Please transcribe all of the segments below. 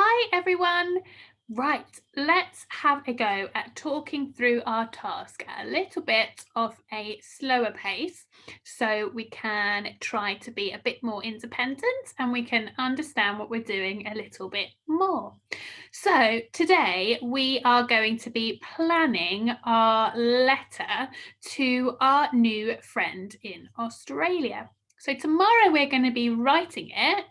Hi everyone! Right, let's have a go at talking through our task at a little bit of a slower pace so we can try to be a bit more independent and we can understand what we're doing a little bit more. So, today we are going to be planning our letter to our new friend in Australia. So, tomorrow we're going to be writing it.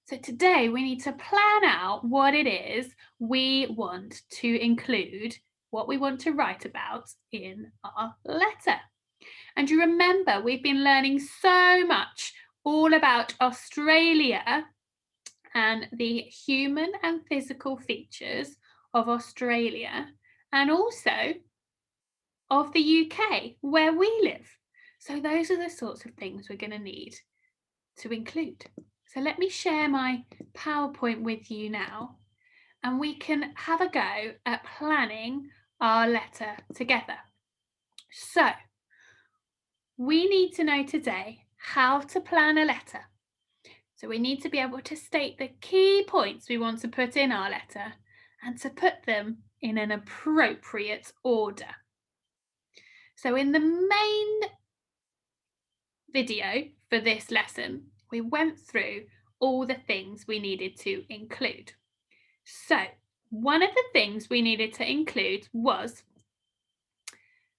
So today we need to plan out what it is we want to include, what we want to write about in our letter. And you remember, we've been learning so much all about Australia and the human and physical features of Australia and also of the UK where we live. So those are the sorts of things we're going to need to include. So let me share my PowerPoint with you now and we can have a go at planning our letter together. So we need to know today how to plan a letter. So we need to be able to state the key points we want to put in our letter and to put them in an appropriate order. So in the main video for this lesson, we went through all the things we needed to include. So, one of the things we needed to include was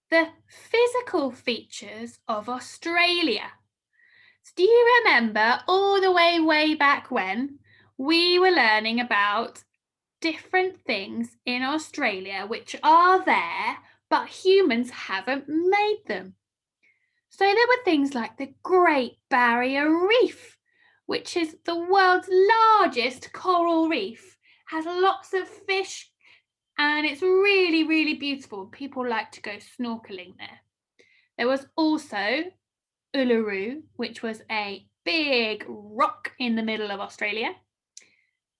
the physical features of Australia. So do you remember all the way back when we were learning about different things in Australia which are there, but humans haven't made them? So there were things like the Great Barrier Reef, which is the world's largest coral reef, has lots of fish, and it's really, really beautiful. People like to go snorkeling there. There was also Uluru, which was a big rock in the middle of Australia.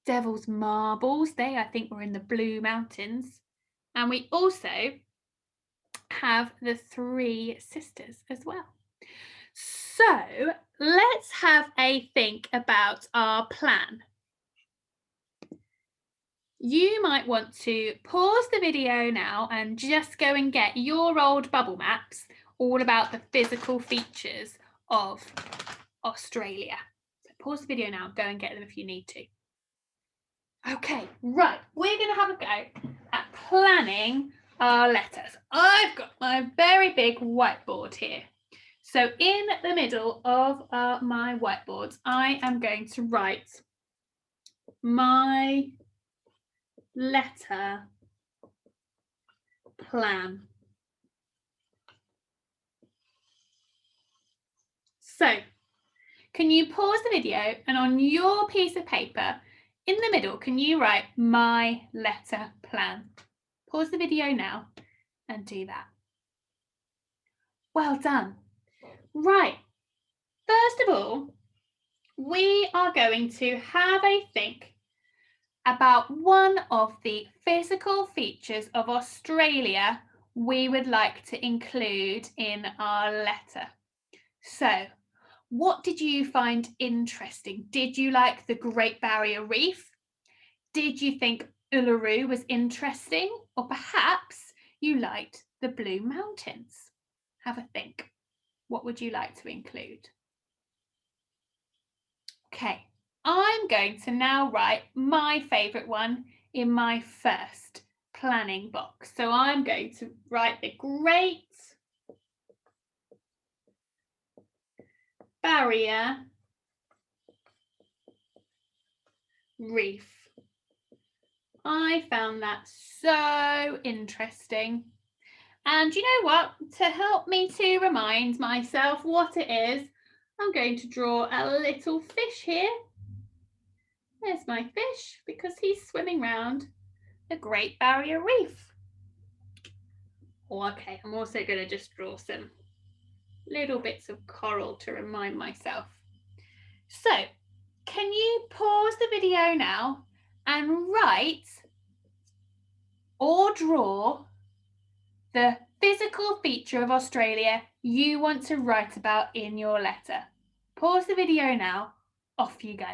Devil's Marbles, they I think were in the Blue Mountains. And we also have the Three Sisters as well. So let's have a think about our plan. You might want to pause the video now and just go and get your old bubble maps all about the physical features of Australia. So pause the video now, go and get them if you need to. Okay, right, we're going to have a go at planning our letters. I've got my very big whiteboard here. So in the middle of my whiteboard, I am going to write my letter plan. So, can you pause the video and on your piece of paper in the middle, can you write my letter plan? Pause the video now and do that. Well done. Right, first of all, we are going to have a think about one of the physical features of Australia we would like to include in our letter. So, what did you find interesting? Did you like the Great Barrier Reef? Did you think Uluru was interesting? Or perhaps you liked the Blue Mountains? Have a think. What would you like to include? Okay, I'm going to now write my favourite one in my first planning box. So I'm going to write the Great Barrier Reef. I found that so interesting. And you know what? To help me to remind myself what it is, I'm going to draw a little fish here. There's my fish because he's swimming round the Great Barrier Reef. Okay, I'm also going to just draw some little bits of coral to remind myself. So, can you pause the video now and write or draw the physical feature of Australia you want to write about in your letter? Pause the video now, off you go.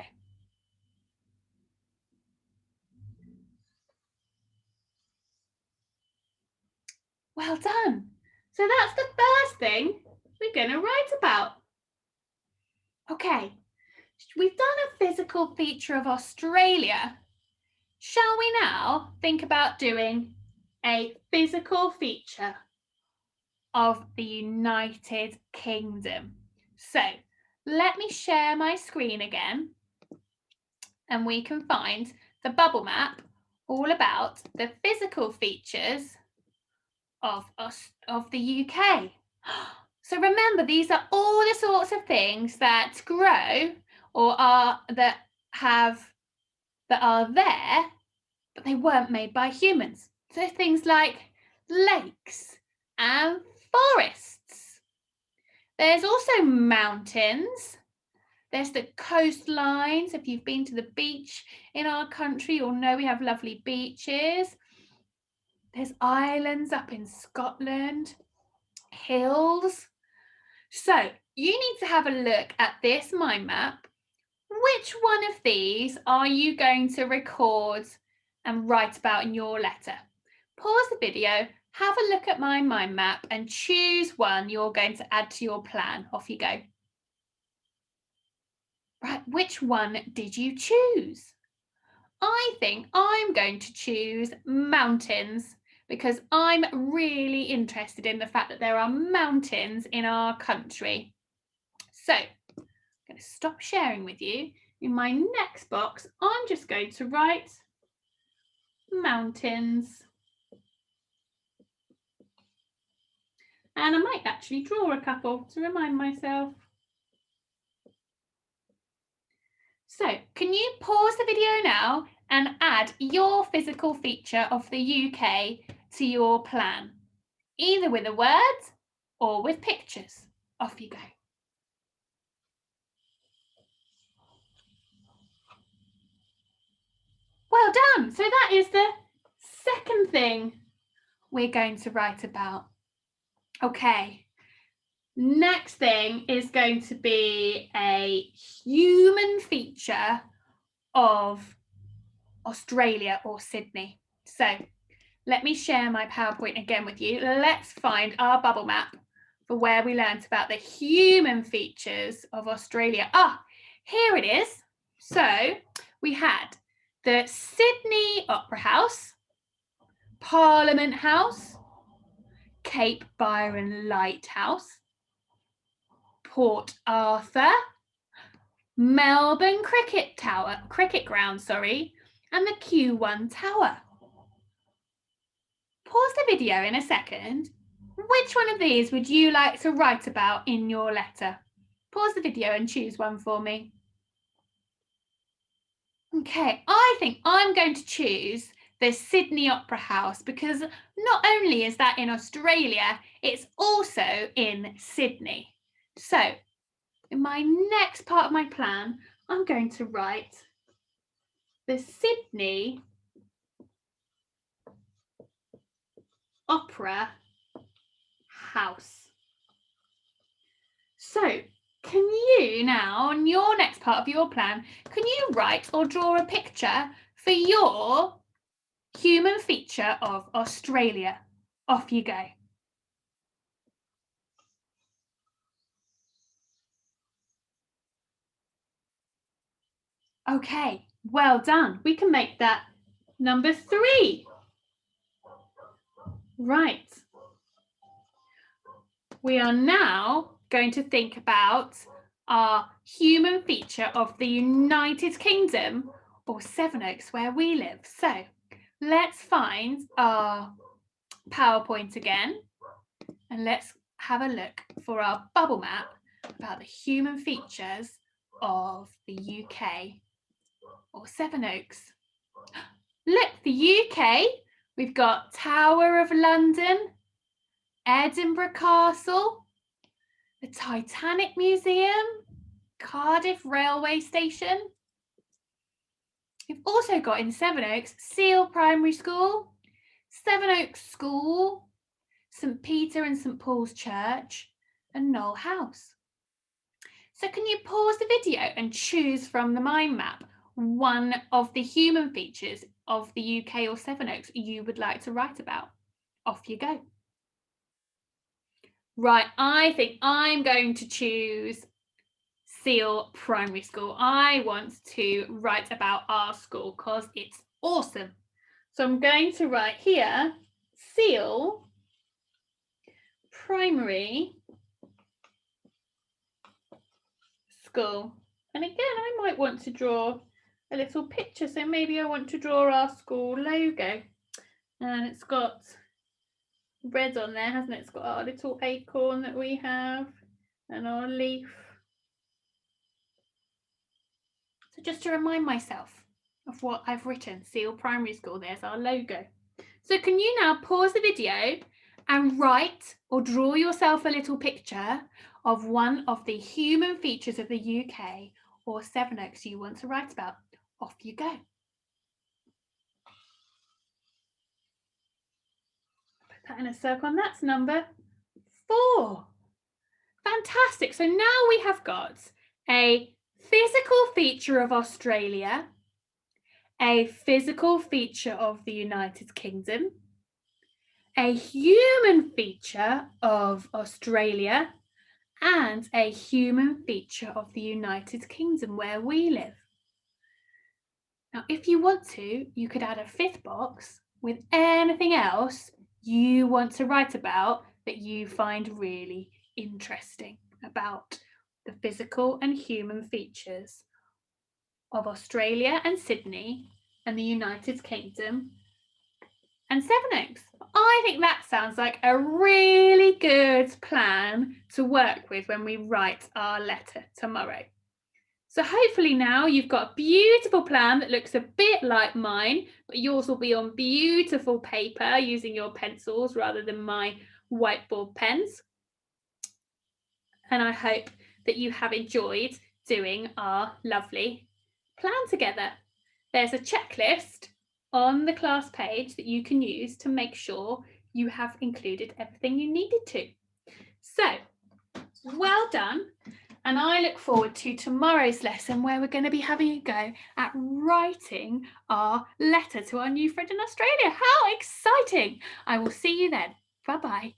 Well done. So that's the first thing we're going to write about. Okay, we've done a physical feature of Australia. Shall we now think about doing a physical feature of the United Kingdom? So let me share my screen again and we can find the bubble map all about the physical features of the UK. So remember, these are all the sorts of things that grow or are there, but they weren't made by humans. So things like lakes and forests. There's also mountains. There's the coastlines. If you've been to the beach in our country, you'll know we have lovely beaches. There's islands up in Scotland, hills. So you need to have a look at this mind map. Which one of these are you going to record and write about in your letter? Pause the video, have a look at my mind map and choose one you're going to add to your plan. Off you go. Right, which one did you choose? I think I'm going to choose mountains because I'm really interested in the fact that there are mountains in our country. So I'm going to stop sharing with you. In my next box, I'm just going to write mountains. And I might actually draw a couple to remind myself. So can you pause the video now and add your physical feature of the UK to your plan, either with a word or with pictures? Off you go. Well done. So that is the second thing we're going to write about. Okay. Next thing is going to be a human feature of Australia or Sydney. So let me share my PowerPoint again with you. Let's find our bubble map for where we learnt about the human features of Australia. Here it is. So we had the Sydney Opera House, Parliament House, Cape Byron Lighthouse, Port Arthur, Melbourne Cricket Ground, and the Q1 Tower. Pause the video in a second. Which one of these would you like to write about in your letter? Pause the video and choose one for me. Okay, I think I'm going to choose the Sydney Opera House because not only is that in Australia, it's also in Sydney. So in my next part of my plan, I'm going to write the Sydney Opera House. So can you now, on your next part of your plan, can you write or draw a picture for your human feature of Australia? Off you go. Okay, well done. We can make that number 3. Right. We are now going to think about our human feature of the United Kingdom or Sevenoaks where we live. So let's find our PowerPoint again and let's have a look for our bubble map about the human features of the UK or Sevenoaks. Look, the UK, we've got Tower of London, Edinburgh Castle, the Titanic Museum, Cardiff Railway Station. We've also got in Sevenoaks, Seal Primary School, Sevenoaks School, St Peter and St Paul's Church, and Knowle House. So can you pause the video and choose from the mind map one of the human features of the UK or Sevenoaks you would like to write about? Off you go. Right, I think I'm going to choose Seal Primary School. I want to write about our school because it's awesome. So I'm going to write here, Seal Primary School. And again, I might want to draw a little picture. So maybe I want to draw our school logo. And it's got red on there, hasn't it? It's got our little acorn that we have and our leaf. So just to remind myself of what I've written, Seal Primary School, there's our logo. So can you now pause the video and write or draw yourself a little picture of one of the human features of the UK or Sevenoaks you want to write about? Off you go. Put that in a circle, and that's number 4. Fantastic. So now we have got a physical feature of Australia, a physical feature of the United Kingdom, a human feature of Australia, and a human feature of the United Kingdom where we live. Now, if you want to, you could add a 5th box with anything else you want to write about that you find really interesting about the physical and human features of Australia and Sydney and the United Kingdom and Sevenoaks. I think that sounds like a really good plan to work with when we write our letter tomorrow. So hopefully now you've got a beautiful plan that looks a bit like mine, but yours will be on beautiful paper using your pencils rather than my whiteboard pens. And I hope that you have enjoyed doing our lovely plan together. There's a checklist on the class page that you can use to make sure you have included everything you needed to. So, well done. And I look forward to tomorrow's lesson where we're going to be having a go at writing our letter to our new friend in Australia. How exciting! I will see you then. Bye-bye.